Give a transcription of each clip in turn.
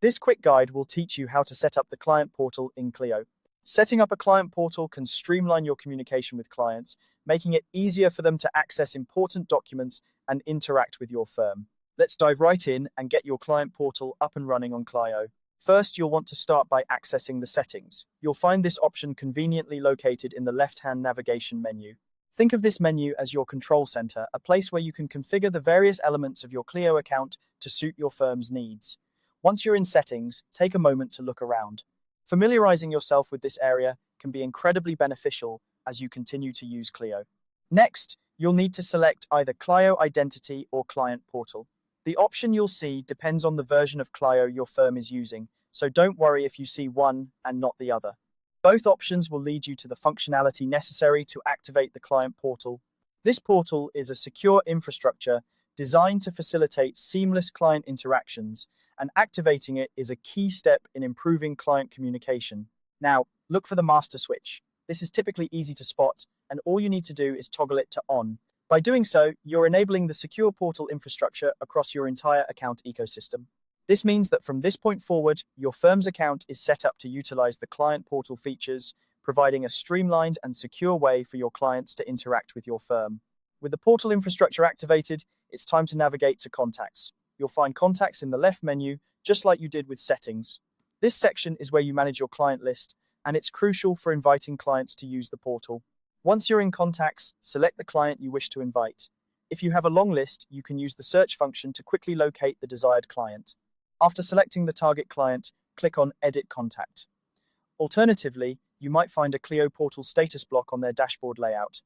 This quick guide will teach you how to set up the client portal in Clio. Setting up a client portal can streamline your communication with clients, making it easier for them to access important documents and interact with your firm. Let's dive right in and get your client portal up and running on Clio. First, you'll want to start by accessing the settings. You'll find this option conveniently located in the left-hand navigation menu. Think of this menu as your control center, a place where you can configure the various elements of your Clio account to suit your firm's needs. Once you're in settings, take a moment to look around. Familiarizing yourself with this area can be incredibly beneficial as you continue to use Clio. Next, you'll need to select either Clio Identity or Client Portal. The option you'll see depends on the version of Clio your firm is using, so don't worry if you see one and not the other. Both options will lead you to the functionality necessary to activate the client portal. This portal is a secure infrastructure designed to facilitate seamless client interactions, and activating it is a key step in improving client communication. Now, look for the master switch. This is typically easy to spot, and all you need to do is toggle it to on. By doing so, you're enabling the secure portal infrastructure across your entire account ecosystem. This means that from this point forward, your firm's account is set up to utilize the client portal features, providing a streamlined and secure way for your clients to interact with your firm. With the portal infrastructure activated, it's time to navigate to Contacts. You'll find Contacts in the left menu, just like you did with Settings. This section is where you manage your client list, and it's crucial for inviting clients to use the portal. Once you're in Contacts, select the client you wish to invite. If you have a long list, you can use the search function to quickly locate the desired client. After selecting the target client, click on Edit Contact. Alternatively, you might find a Clio portal status block on their dashboard layout.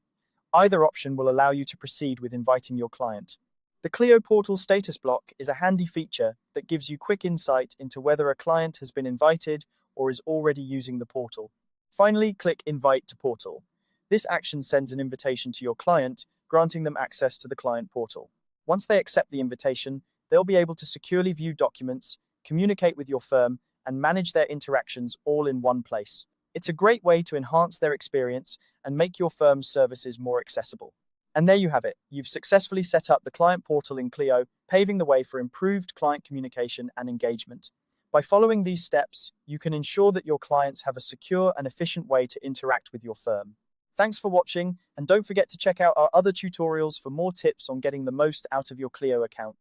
Either option will allow you to proceed with inviting your client. The Clio portal status block is a handy feature that gives you quick insight into whether a client has been invited or is already using the portal. Finally, click Invite to Portal. This action sends an invitation to your client, granting them access to the client portal. Once they accept the invitation, they'll be able to securely view documents, communicate with your firm, and manage their interactions all in one place. It's a great way to enhance their experience and make your firm's services more accessible. And there you have it. You've successfully set up the client portal in Clio, paving the way for improved client communication and engagement. By following these steps, you can ensure that your clients have a secure and efficient way to interact with your firm. Thanks for watching, and don't forget to check out our other tutorials for more tips on getting the most out of your Clio account.